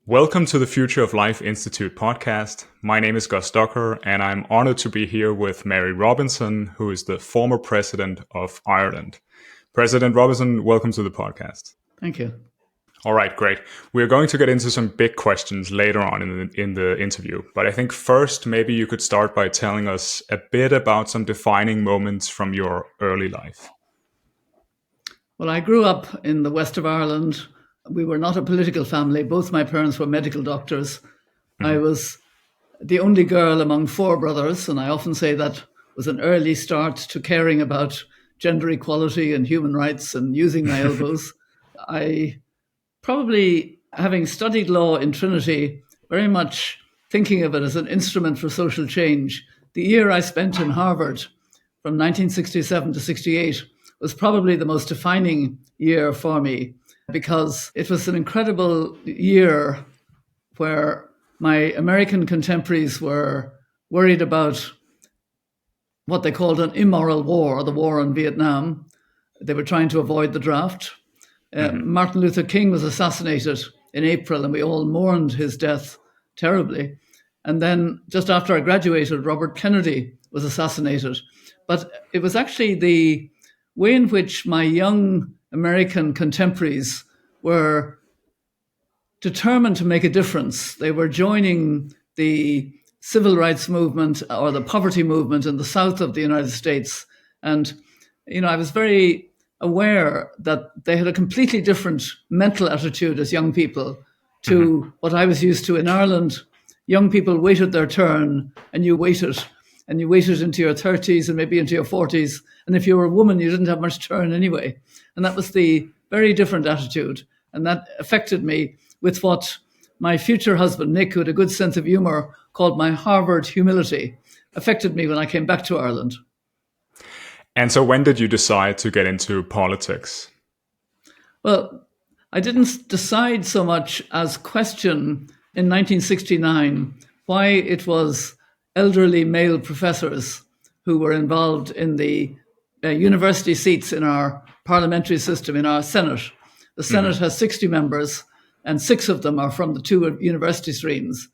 Welcome to the Future of Life Institute podcast. My name is Gus Ducker, and I'm honored to be here with Mary Robinson, who is the former president of Ireland. President Robinson, welcome to the podcast. Thank you. All right, great. We're going to get into some big questions later on in the interview, but I think first, maybe you could start by telling us a bit about some defining moments from your early life. Well, I grew up in the west of Ireland. We were not a political family. Both my parents were medical doctors. I was the only girl among four brothers, and I often say that was an early start to caring about gender equality and human rights and using my elbows. I probably, having studied law in Trinity, very much thinking of it as an instrument for social change. The year I spent in Harvard from 1967 to 68 was probably the most defining year for me, because it was an incredible year where my American contemporaries were worried about what they called an immoral war, the war on Vietnam. They were trying to avoid the draft. Martin Luther King was assassinated in April, and we all mourned his death terribly. And then just after I graduated, Robert Kennedy was assassinated. But it was actually the way in which my young American contemporaries were determined to make a difference. They were joining the civil rights movement or the poverty movement in the south of the United States. And, I was very aware that they had a completely different mental attitude as young people to what I was used to in Ireland. Young people waited their turn, and you waited into your 30s and maybe into your 40s. And if you were a woman, you didn't have much turn anyway. And that was the very different attitude. And that affected me with what my future husband, Nick, who had a good sense of humor, called my Harvard humility, affected me when I came back to Ireland. And so when did you decide to get into politics? Well, I didn't decide so much as question in 1969 why it was elderly male professors who were involved in the university seats in our parliamentary system, in our Senate. The Senate has 60 members, and 6 of them are from the 2 university streams.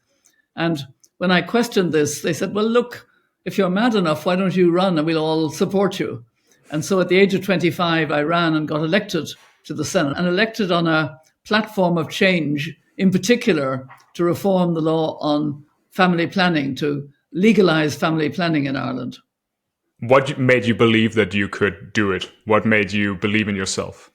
And when I questioned this, they said, well, look, if you're mad enough, why don't you run and we'll all support you? And so at the age of 25, I ran and got elected to the Senate, and elected on a platform of change, in particular to reform the law on family planning, to legalize family planning in Ireland. What made you believe that you could do it? What made you believe in yourself?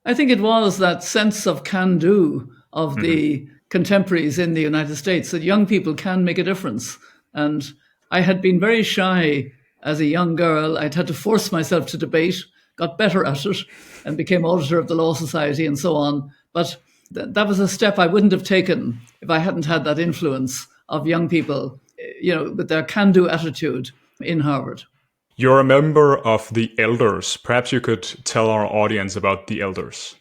I think it was that sense of can-do of the contemporaries in the United States, that young people can make a difference. And I had been very shy as a young girl. I'd had to force myself to debate, got better at it, and became auditor of the Law Society and so on. But that was a step I wouldn't have taken if I hadn't had that influence of young people, with their can-do attitude in Harvard. You're a member of the Elders. Perhaps you could tell our audience about the Elders.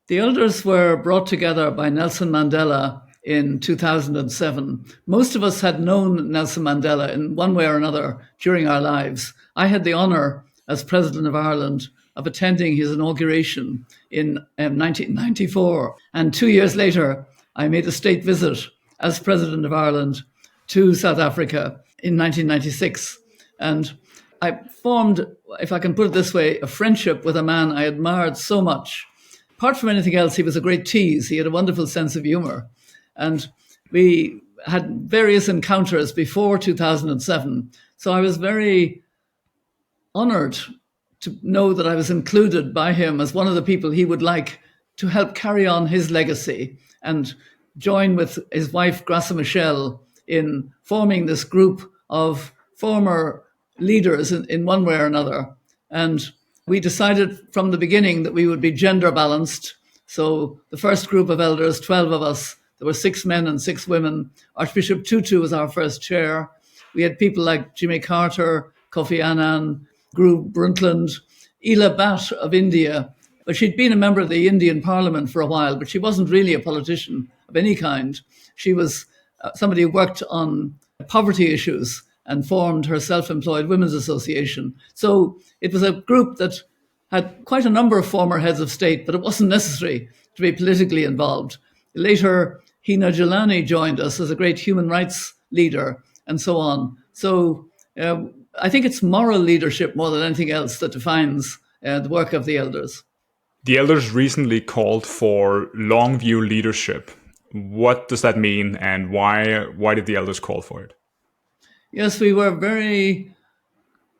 The Elders were brought together by Nelson Mandela in 2007. Most of us had known Nelson Mandela in one way or another during our lives. I had the honour as President of Ireland of attending his inauguration in 1994. And 2 years later, I made a state visit as President of Ireland to South Africa in 1996. And I formed, if I can put it this way, a friendship with a man I admired so much. Apart from anything else, he was a great tease. He had a wonderful sense of humor. And we had various encounters before 2007. So I was very honored to know that I was included by him as one of the people he would like to help carry on his legacy, and join with his wife, Graça Michel, in forming this group of former leaders in one way or another. And we decided from the beginning that we would be gender balanced. So the first group of elders, 12 of us, there were 6 men and 6 women. Archbishop Tutu was our first chair. We had people like Jimmy Carter, Kofi Annan, Guru Brundtland, Ela Bhatt of India. But she'd been a member of the Indian Parliament for a while, but she wasn't really a politician of any kind. She was somebody who worked on poverty issues and formed her self-employed women's association. So it was a group that had quite a number of former heads of state, but it wasn't necessary to be politically involved. Later, Hina Jalani joined us as a great human rights leader, and so on. So I think it's moral leadership more than anything else that defines the work of the elders. The elders recently called for long view leadership. What does that mean, and why did the elders call for it? Yes, we were very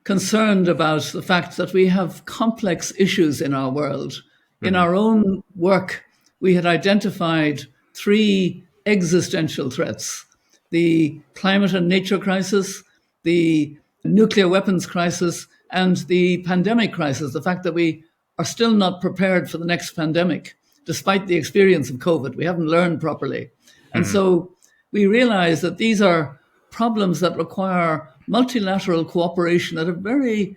concerned about the fact that we have complex issues in our world. In our own work, we had identified three existential threats: the climate and nature crisis, the nuclear weapons crisis, and the pandemic crisis, the fact that we are still not prepared for the next pandemic, despite the experience of COVID. We haven't learned properly. And so we realize that these are problems that require multilateral cooperation at a very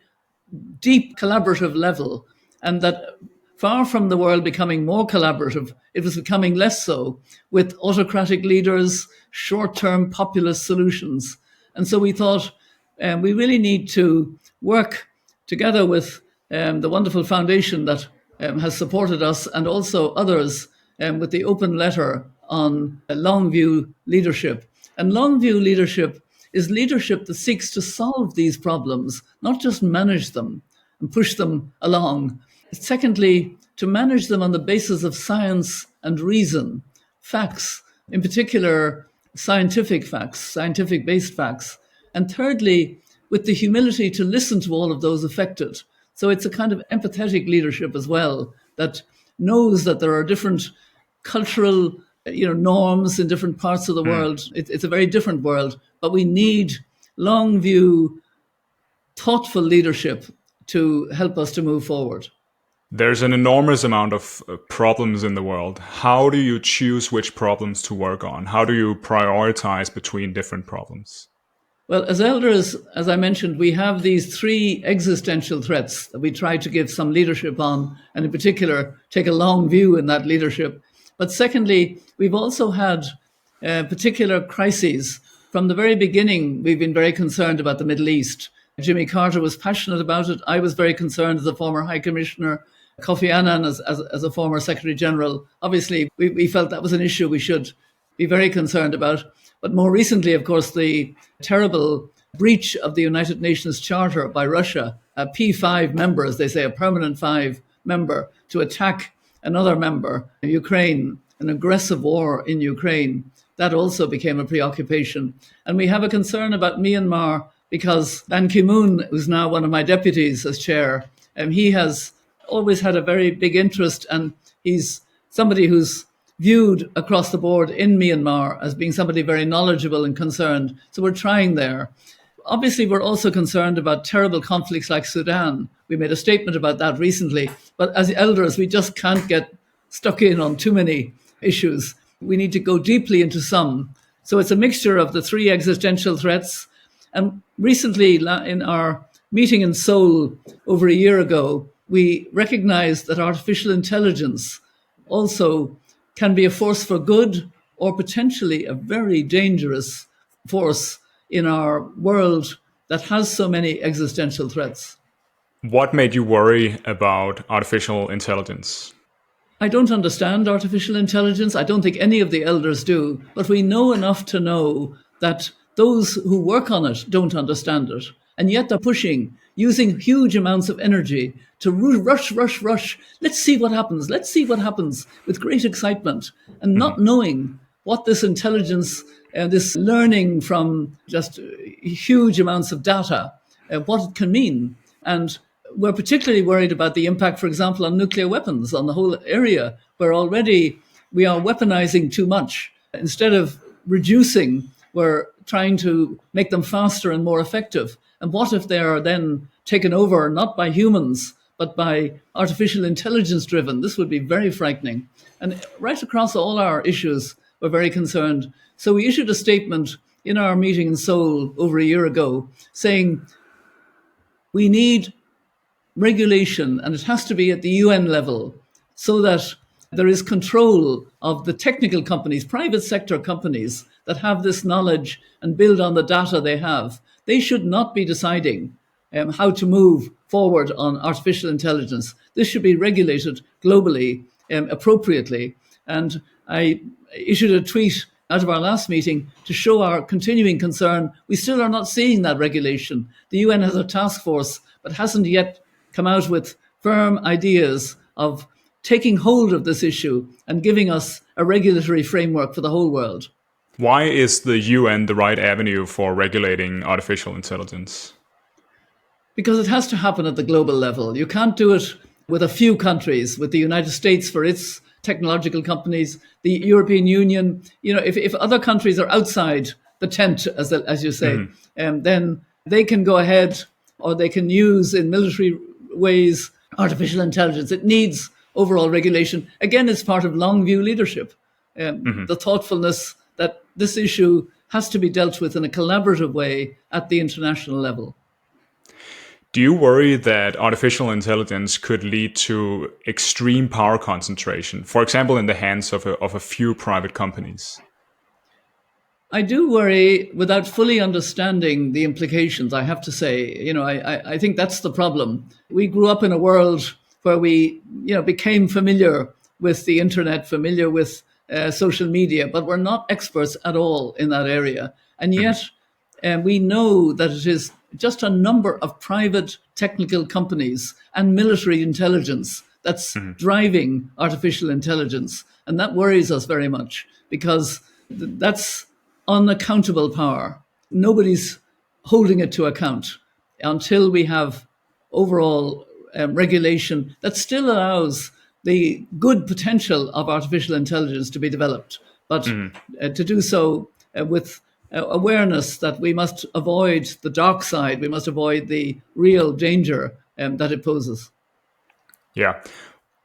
deep collaborative level, and that far from the world becoming more collaborative, it was becoming less so, with autocratic leaders, short-term populist solutions. And so we thought we really need to work together with the wonderful foundation that has supported us, and also others, with the open letter on long view leadership. And long view leadership is leadership that seeks to solve these problems, not just manage them and push them along. Secondly, to manage them on the basis of science and reason, facts, in particular scientific facts, scientific-based facts. And thirdly, with the humility to listen to all of those affected. So it's a kind of empathetic leadership as well, that knows that there are different cultural norms in different parts of the world. It's a very different world, but we need long view, thoughtful leadership to help us to move forward. There's an enormous amount of problems in the world. How do you choose which problems to work on? How do you prioritize between different problems? Well, as elders, as I mentioned, we have these three existential threats that we try to give some leadership on, and in particular, take a long view in that leadership. But secondly, we've also had particular crises. From the very beginning, we've been very concerned about the Middle East. Jimmy Carter was passionate about it. I was very concerned as a former High Commissioner. Kofi Annan as a former Secretary General. Obviously, we felt that was an issue we should be very concerned about. But more recently, of course, the terrible breach of the United Nations Charter by Russia, a P5 member, as they say, a permanent 5 member, to attack another member, Ukraine, an aggressive war in Ukraine. That also became a preoccupation. And we have a concern about Myanmar because Ban Ki-moon, who's now one of my deputies as chair, he has always had a very big interest, and he's somebody who's viewed across the board in Myanmar as being somebody very knowledgeable and concerned. So we're trying there. Obviously, we're also concerned about terrible conflicts like Sudan. We made a statement about that recently. But as elders, we just can't get stuck in on too many issues. We need to go deeply into some. So it's a mixture of the three existential threats. And recently, in our meeting in Seoul over a year ago, we recognized that artificial intelligence also can be a force for good or potentially a very dangerous force in our world that has so many existential threats. What made you worry about artificial intelligence? I don't understand artificial intelligence. I don't think any of the elders do, but we know enough to know that those who work on it don't understand it. And yet they're pushing, using huge amounts of energy to rush. Let's see what happens. Let's see what happens with great excitement, and not knowing what this intelligence, this learning from just huge amounts of data, what it can mean. And we're particularly worried about the impact, for example, on nuclear weapons, on the whole area, where already we are weaponizing too much. Instead of reducing, we're trying to make them faster and more effective. And what if they are then taken over, not by humans, but by artificial intelligence driven? This would be very frightening. And right across all our issues, we're very concerned. So we issued a statement in our meeting in Seoul over a year ago saying we need regulation, and it has to be at the UN level, so that there is control of the technical companies, private sector companies that have this knowledge and build on the data they have. They should not be deciding how to move forward on artificial intelligence. This should be regulated globally, appropriately. And I issued a tweet out of our last meeting to show our continuing concern. We still are not seeing that regulation. The UN has a task force, but hasn't yet come out with firm ideas of taking hold of this issue and giving us a regulatory framework for the whole world. Why is the UN the right avenue for regulating artificial intelligence? Because it has to happen at the global level. You can't do it with a few countries, with the United States for its technological companies, the European Union. If other countries are outside the tent, as you say, then they can go ahead, or they can use in military ways artificial intelligence. It needs overall regulation. Again, it's part of long view leadership, the thoughtfulness that this issue has to be dealt with in a collaborative way at the international level. Do you worry that artificial intelligence could lead to extreme power concentration, for example, in the hands of a few private companies? I do worry without fully understanding the implications, I have to say. I think that's the problem. We grew up in a world where we, became familiar with the internet, familiar with social media, but we're not experts at all in that area. And yet, we know that it is just a number of private technical companies and military intelligence that's driving artificial intelligence. And that worries us very much because that's unaccountable power. Nobody's holding it to account until we have overall regulation that still allows the good potential of artificial intelligence to be developed, but to do so with awareness that we must avoid the dark side, we must avoid the real danger that it poses. Yeah.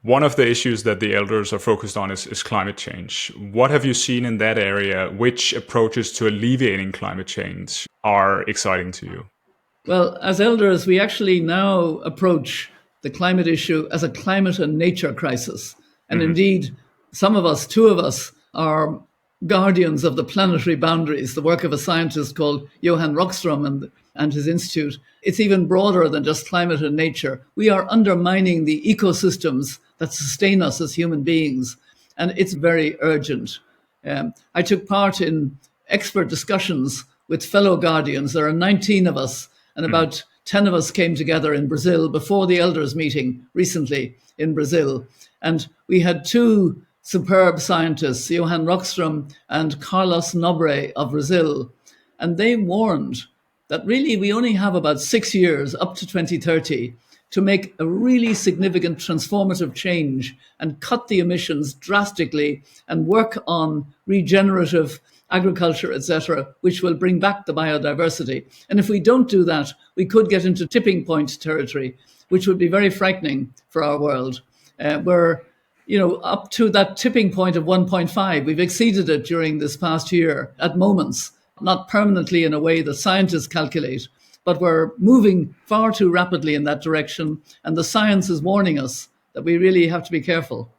One of the issues that the elders are focused on is climate change. What have you seen in that area? Which approaches to alleviating climate change are exciting to you? Well, as elders, we actually now approach the climate issue as a climate and nature crisis. And indeed, some of us, two of us, are guardians of the planetary boundaries, the work of a scientist called Johan Rockström and his institute. It's even broader than just climate and nature. We are undermining the ecosystems that sustain us as human beings, and it's very urgent. I took part in expert discussions with fellow guardians. There are 19 of us, and about 10 of us came together in Brazil before the elders meeting recently in Brazil. And we had two superb scientists, Johan Rockström and Carlos Nobre of Brazil. And they warned that really we only have about 6 years up to 2030 to make a really significant transformative change and cut the emissions drastically and work on regenerative agriculture, etc., which will bring back the biodiversity. And if we don't do that, we could get into tipping point territory, which would be very frightening for our world. We're up to that tipping point of 1.5. We've exceeded it during this past year at moments, not permanently in a way that scientists calculate, but we're moving far too rapidly in that direction. And the science is warning us that we really have to be careful.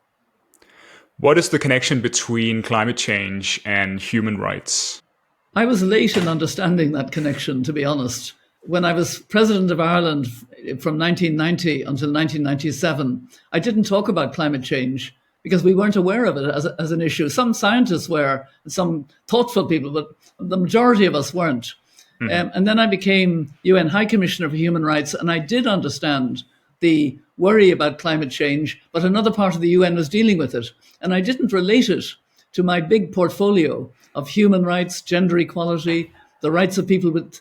What is the connection between climate change and human rights? I was late in understanding that connection, to be honest. When I was president of Ireland from 1990 until 1997, I didn't talk about climate change because we weren't aware of it as an issue. Some scientists were, some thoughtful people, but the majority of us weren't. And then I became UN High Commissioner for Human Rights, and I did understand the worry about climate change, but another part of the UN was dealing with it. And I didn't relate it to my big portfolio of human rights, gender equality, the rights of people with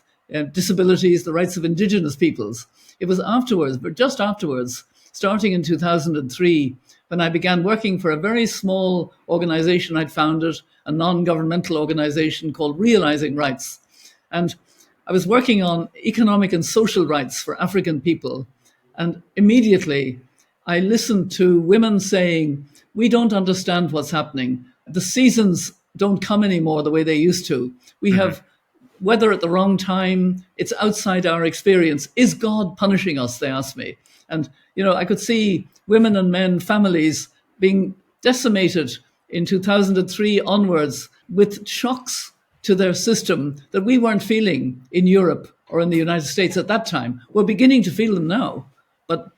disabilities, the rights of indigenous peoples. It was afterwards, but just afterwards, starting in 2003, when I began working for a very small organization I'd founded, a non-governmental organization called Realizing Rights. And I was working on economic and social rights for African people. And immediately I listened to women saying, we don't understand what's happening. The seasons don't come anymore the way they used to. We have weather at the wrong time. It's outside our experience. Is God punishing us? They asked me. And, I could see women and men, families being decimated in 2003 onwards with shocks to their system that we weren't feeling in Europe or in the United States at that time. We're beginning to feel them now. But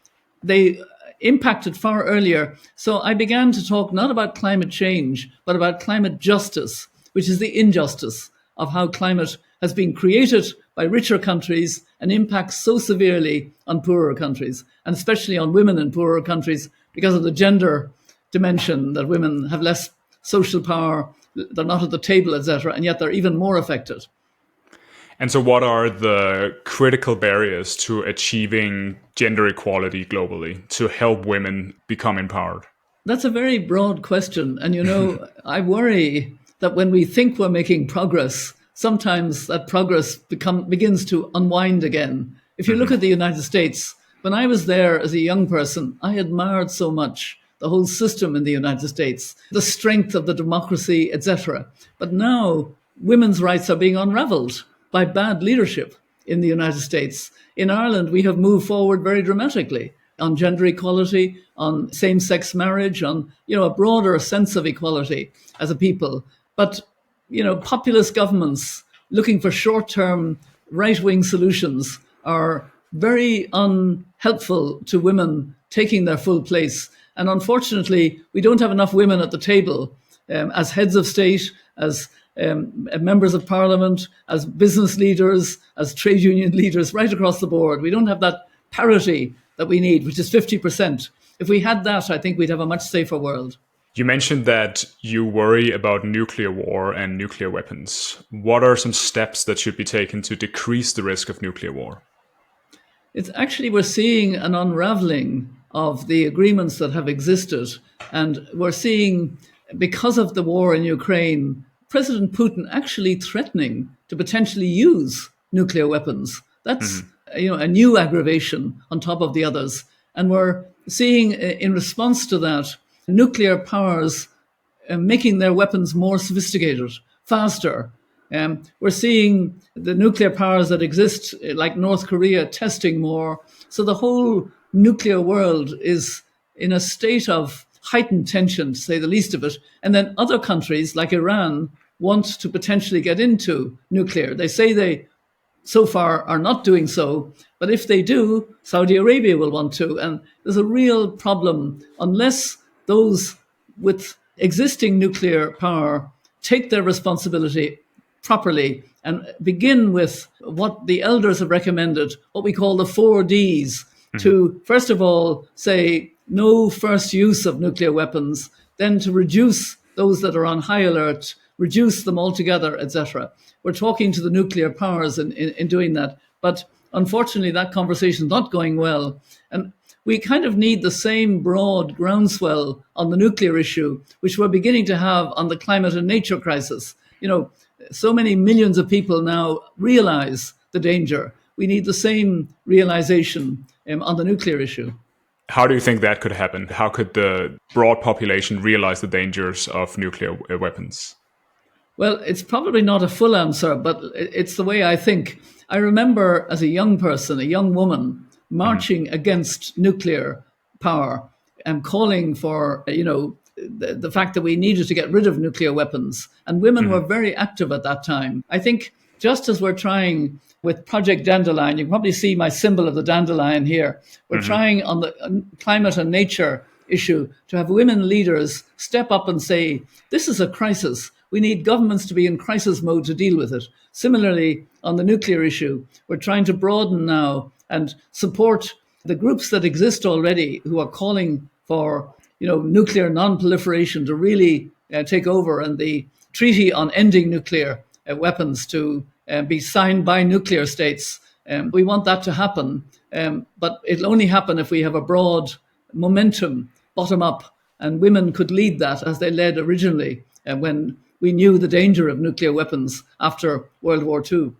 they impacted far earlier. So I began to talk not about climate change, but about climate justice, which is the injustice of how climate has been created by richer countries and impacts so severely on poorer countries, and especially on women in poorer countries because of the gender dimension, that women have less social power, they're not at the table, etc., and yet they're even more affected. And so, what are the critical barriers to achieving gender equality globally to help women become empowered? That's a very broad question. And, I worry that when we think we're making progress, sometimes that progress begins to unwind again. If you look at the United States, when I was there as a young person, I admired so much the whole system in the United States, the strength of the democracy, etc. But now women's rights are being unraveled by bad leadership in the United States. In Ireland, we have moved forward very dramatically on gender equality, on same-sex marriage, on a broader sense of equality as a people. But populist governments looking for short-term right-wing solutions are very unhelpful to women taking their full place. And unfortunately, we don't have enough women at the table as heads of state, as members of parliament, as business leaders, as trade union leaders, right across the board. We don't have that parity that we need, which is 50%. If we had that, I think we'd have a much safer world. You mentioned that you worry about nuclear war and nuclear weapons. What are some steps that should be taken to decrease the risk of nuclear war? It's actually, we're seeing an unraveling of the agreements that have existed. And we're seeing, because of the war in Ukraine, President Putin actually threatening to potentially use nuclear weapons. That's a new aggravation on top of the others. And we're seeing, in response to that, nuclear powers making their weapons more sophisticated, faster. We're seeing the nuclear powers that exist, like North Korea, testing more. So the whole nuclear world is in a state of heightened tension, to say the least of it. And then other countries, like Iran, want to potentially get into nuclear. They say they so far are not doing so, but if they do, Saudi Arabia will want to. And there's a real problem unless those with existing nuclear power take their responsibility properly and begin with what the elders have recommended, what we call the 4Ds, to first of all say no first use of nuclear weapons, then to reduce those that are on high alert, reduce them altogether, etc. We're talking to the nuclear powers in doing that. But unfortunately, that conversation is not going well. And we kind of need the same broad groundswell on the nuclear issue, which we're beginning to have on the climate and nature crisis. So many millions of people now realize the danger. We need the same realization on the nuclear issue. How do you think that could happen? How could the broad population realize the dangers of nuclear weapons? Well, it's probably not a full answer, but it's the way I think. I remember as a young person, a young woman, marching against nuclear power and calling for, the fact that we needed to get rid of nuclear weapons. And women were very active at that time. I think just as we're trying with Project Dandelion, you can probably see my symbol of the dandelion here. We're trying on the climate and nature issue to have women leaders step up and say, this is a crisis. We need governments to be in crisis mode to deal with it. Similarly, on the nuclear issue, we're trying to broaden now and support the groups that exist already who are calling for, nuclear non-proliferation to really take over, and the treaty on ending nuclear weapons to be signed by nuclear states. We want that to happen, but it'll only happen if we have a broad momentum, bottom up, and women could lead that as they led originally when we knew the danger of nuclear weapons after World War II.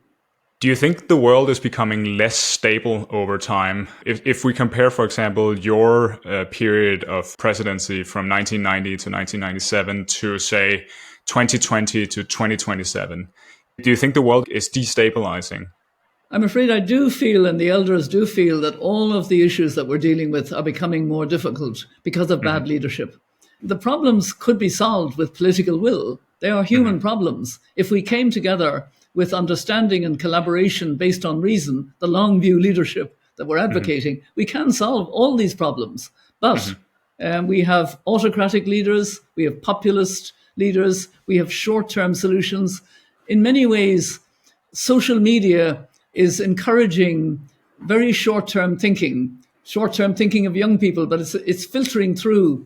Do you think the world is becoming less stable over time? If we compare, for example, your period of presidency from 1990 to 1997 to, say, 2020 to 2027, do you think the world is destabilizing? I'm afraid I do feel, and the elders do feel, that all of the issues that we're dealing with are becoming more difficult because of bad leadership. The problems could be solved with political will. They are human problems. If we came together with understanding and collaboration based on reason, the long view leadership that we're advocating, we can solve all these problems. But we have autocratic leaders, we have populist leaders, we have short-term solutions. In many ways, social media is encouraging very short-term thinking of young people, but it's filtering through.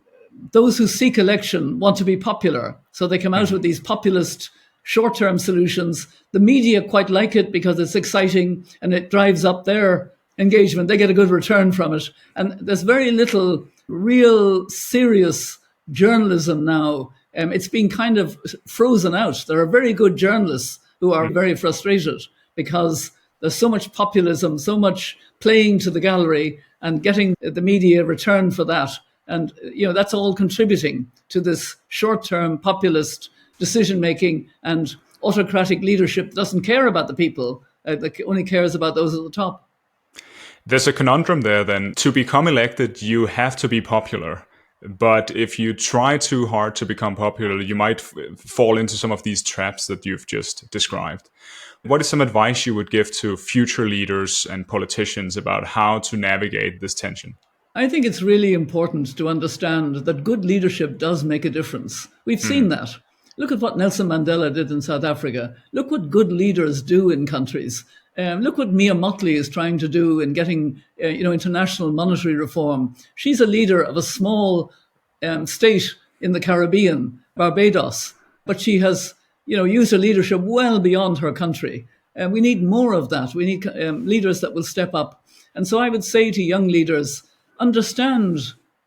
Those who seek election want to be popular, so they come out with these populist short-term solutions. The media quite like it because it's exciting and it drives up their engagement. They get a good return from it. And there's very little real serious journalism now. It's been kind of frozen out. There are very good journalists who are very frustrated because there's so much populism, so much playing to the gallery and getting the media return for that. And, that's all contributing to this short-term populist decision-making, and autocratic leadership doesn't care about the people. It only cares about those at the top. There's a conundrum there then. To become elected, you have to be popular. But if you try too hard to become popular, you might fall into some of these traps that you've just described. What is some advice you would give to future leaders and politicians about how to navigate this tension? I think it's really important to understand that good leadership does make a difference. We've seen that. Look at what Nelson Mandela did in South Africa. Look what good leaders do in countries. Look what Mia Mottley is trying to do in getting, international monetary reform. She's a leader of a small state in the Caribbean, Barbados, but she has, used her leadership well beyond her country. We need more of that. We need leaders that will step up. And so I would say to young leaders, understand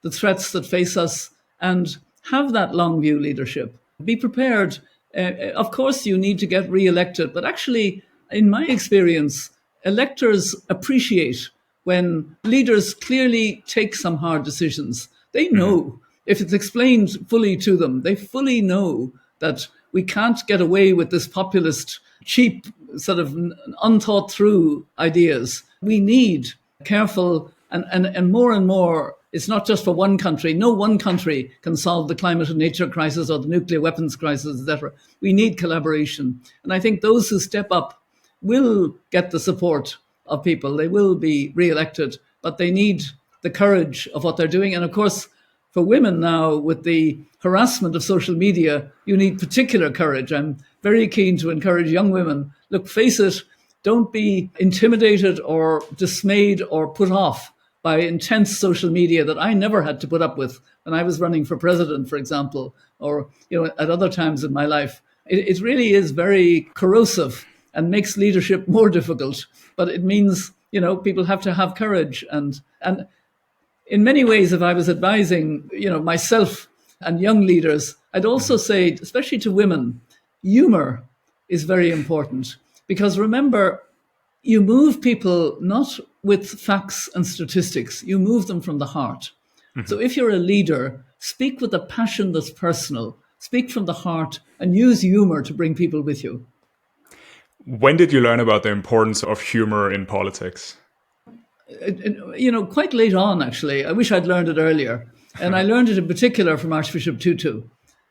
the threats that face us and have that long view leadership. Be prepared. Of course, you need to get re-elected, but actually, in my experience, electors appreciate when leaders clearly take some hard decisions. They know, if it's explained fully to them, they fully know that we can't get away with this populist, cheap, sort of unthought through ideas. We need careful and more, it's not just for one country. No one country can solve the climate and nature crisis or the nuclear weapons crisis, etc. We need collaboration. And I think those who step up will get the support of people. They will be re-elected, but they need the courage of what they're doing. And of course, for women now, with the harassment of social media, you need particular courage. I'm very keen to encourage young women, look, face it, don't be intimidated or dismayed or put off by intense social media that I never had to put up with when I was running for president, for example, or at other times in my life. It really is very corrosive and makes leadership more difficult. But it means, people have to have courage. And in many ways, if I was advising, myself and young leaders, I'd also say, especially to women, humor is very important. Because remember, you move people not with facts and statistics, you move them from the heart. So if you're a leader, speak with a passion that's personal, speak from the heart, and use humor to bring people with you. When did you learn about the importance of humor in politics? Quite late on, actually. I wish I'd learned it earlier. And I learned it in particular from Archbishop Tutu.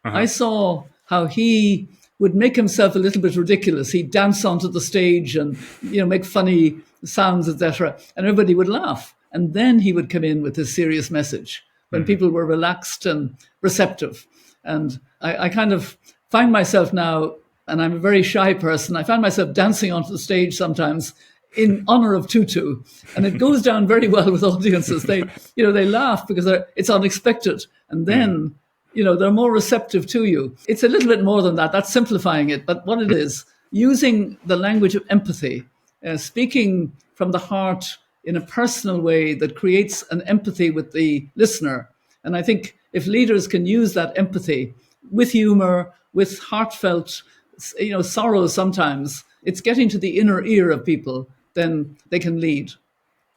I saw how he would make himself a little bit ridiculous. He'd dance onto the stage and, make funny sounds, etc. And everybody would laugh. And then he would come in with his serious message when people were relaxed and receptive. And I kind of find myself now, and I'm a very shy person, I find myself dancing onto the stage sometimes in honor of Tutu. And it goes down very well with audiences. They laugh because it's unexpected. And then they're more receptive to you. It's a little bit more than that. That's simplifying it. But what it is, using the language of empathy, speaking from the heart in a personal way that creates an empathy with the listener. And I think if leaders can use that empathy with humor, with heartfelt, sorrow sometimes, it's getting to the inner ear of people, then they can lead.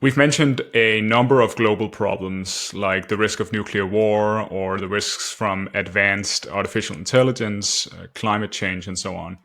We've mentioned a number of global problems like the risk of nuclear war or the risks from advanced artificial intelligence, climate change, and so on.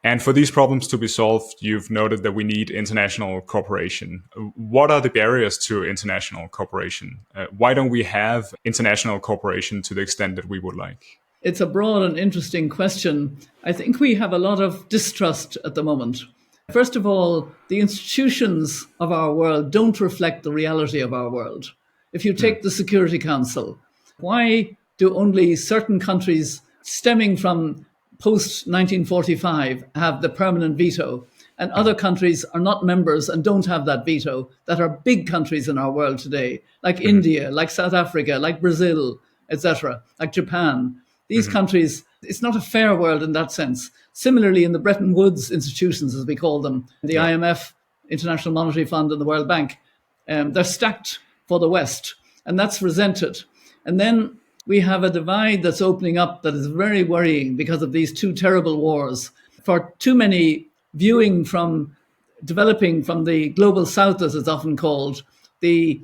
And for these problems to be solved, you've noted that we need international cooperation. What are the barriers to international cooperation? Why don't we have international cooperation to the extent that we would like? It's a broad and interesting question. I think we have a lot of distrust at the moment. First of all, the institutions of our world don't reflect the reality of our world. If you take the Security Council, why do only certain countries stemming from post 1945 have the permanent veto, and other countries are not members and don't have that veto, that are big countries in our world today, like India, like South Africa, like Brazil, etc., like Japan? These countries, it's not a fair world in that sense. Similarly, in the Bretton Woods institutions, as we call them, the IMF, International Monetary Fund, and the World Bank, they're stacked for the West, and that's resented. And then we have a divide that's opening up that is very worrying because of these two terrible wars. For too many developing from the global south, as it's often called, the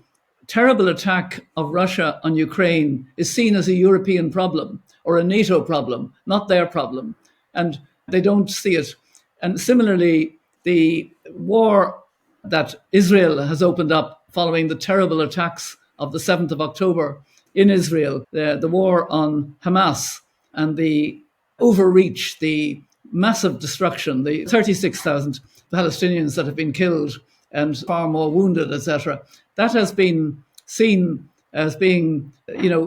terrible attack of Russia on Ukraine is seen as a European problem or a NATO problem, not their problem. And they don't see it. And similarly, the war that Israel has opened up following the terrible attacks of the 7th of October in Israel, the war on Hamas and the overreach, the massive destruction, the 36,000 Palestinians that have been killed and far more wounded, etc. That has been seen as being,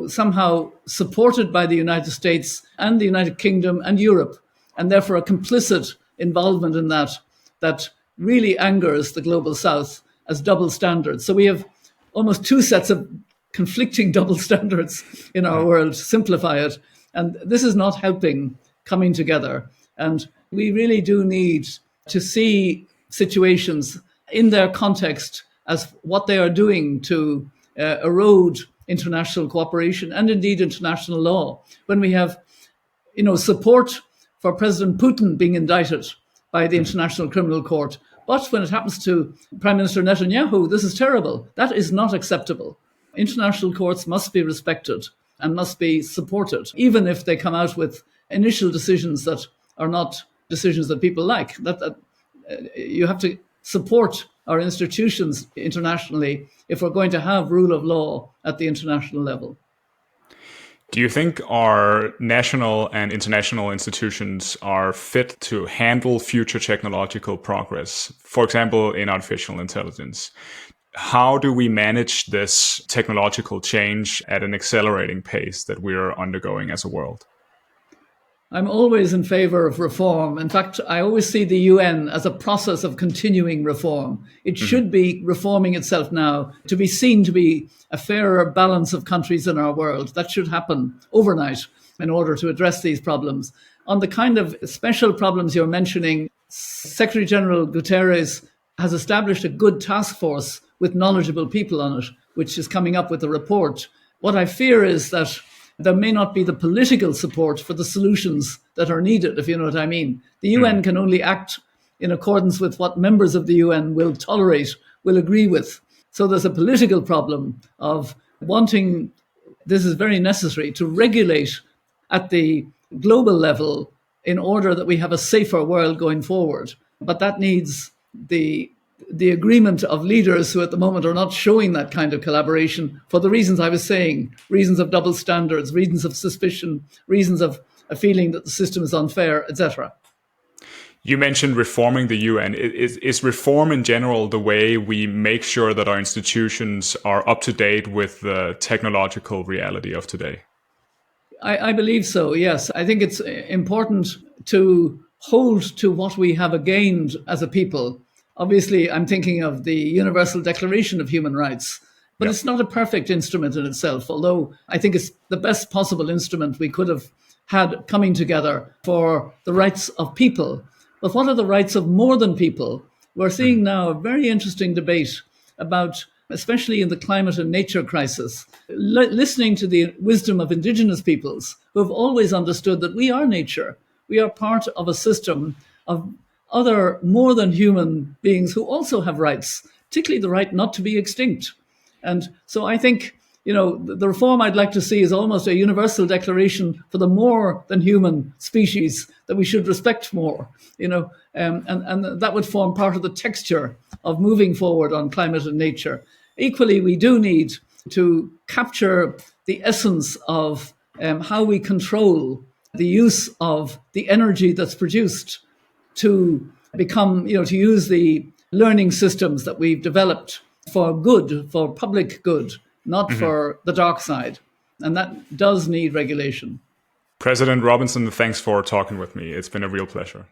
somehow supported by the United States and the United Kingdom and Europe, and therefore a complicit involvement in that really angers the global south as double standards. So we have almost two sets of conflicting double standards in our world, simplify it. And this is not helping coming together. And we really do need to see situations in their context as what they are doing to erode international cooperation and indeed international law. When we have, support for President Putin being indicted by the International Criminal Court, but when it happens to Prime Minister Netanyahu, this is terrible. That is not acceptable. International courts must be respected and must be supported, even if they come out with initial decisions that are not decisions that people like. You have to support our institutions internationally if we're going to have rule of law at the international level. Do you think our national and international institutions are fit to handle future technological progress, for example, in artificial intelligence? How do we manage this technological change at an accelerating pace that we're undergoing as a world? I'm always in favor of reform. In fact, I always see the UN as a process of continuing reform. It should be reforming itself now to be seen to be a fairer balance of countries in our world. That should happen overnight in order to address these problems. On the kind of special problems you're mentioning, Secretary General Guterres has established a good task force with knowledgeable people on it, which is coming up with a report. What I fear is that there may not be the political support for the solutions that are needed, if you know what I mean. The UN can only act in accordance with what members of the UN will tolerate, will agree with. So there's a political problem of wanting, this is very necessary, to regulate at the global level in order that we have a safer world going forward. But that needs the agreement of leaders who at the moment are not showing that kind of collaboration for the reasons I was saying, reasons of double standards, reasons of suspicion, reasons of a feeling that the system is unfair, etc. You mentioned reforming the UN. Is reform in general the way we make sure that our institutions are up to date with the technological reality of today? I believe so, yes. I think it's important to hold to what we have gained as a people. Obviously, I'm thinking of the Universal Declaration of Human Rights, but It's not a perfect instrument in itself, although I think it's the best possible instrument we could have had coming together for the rights of people. But what are the rights of more than people? We're seeing now a very interesting debate about, especially in the climate and nature crisis, listening to the wisdom of indigenous peoples who have always understood that we are nature. We are part of a system of other more than human beings who also have rights, particularly the right not to be extinct. And so I think, the reform I'd like to see is almost a universal declaration for the more than human species that we should respect more, and that would form part of the texture of moving forward on climate and nature. Equally, we do need to capture the essence of how we control the use of the energy that's produced to become, to use the learning systems that we've developed for good, for public good, not for the dark side. And that does need regulation. President Robinson, thanks for talking with me. It's been a real pleasure.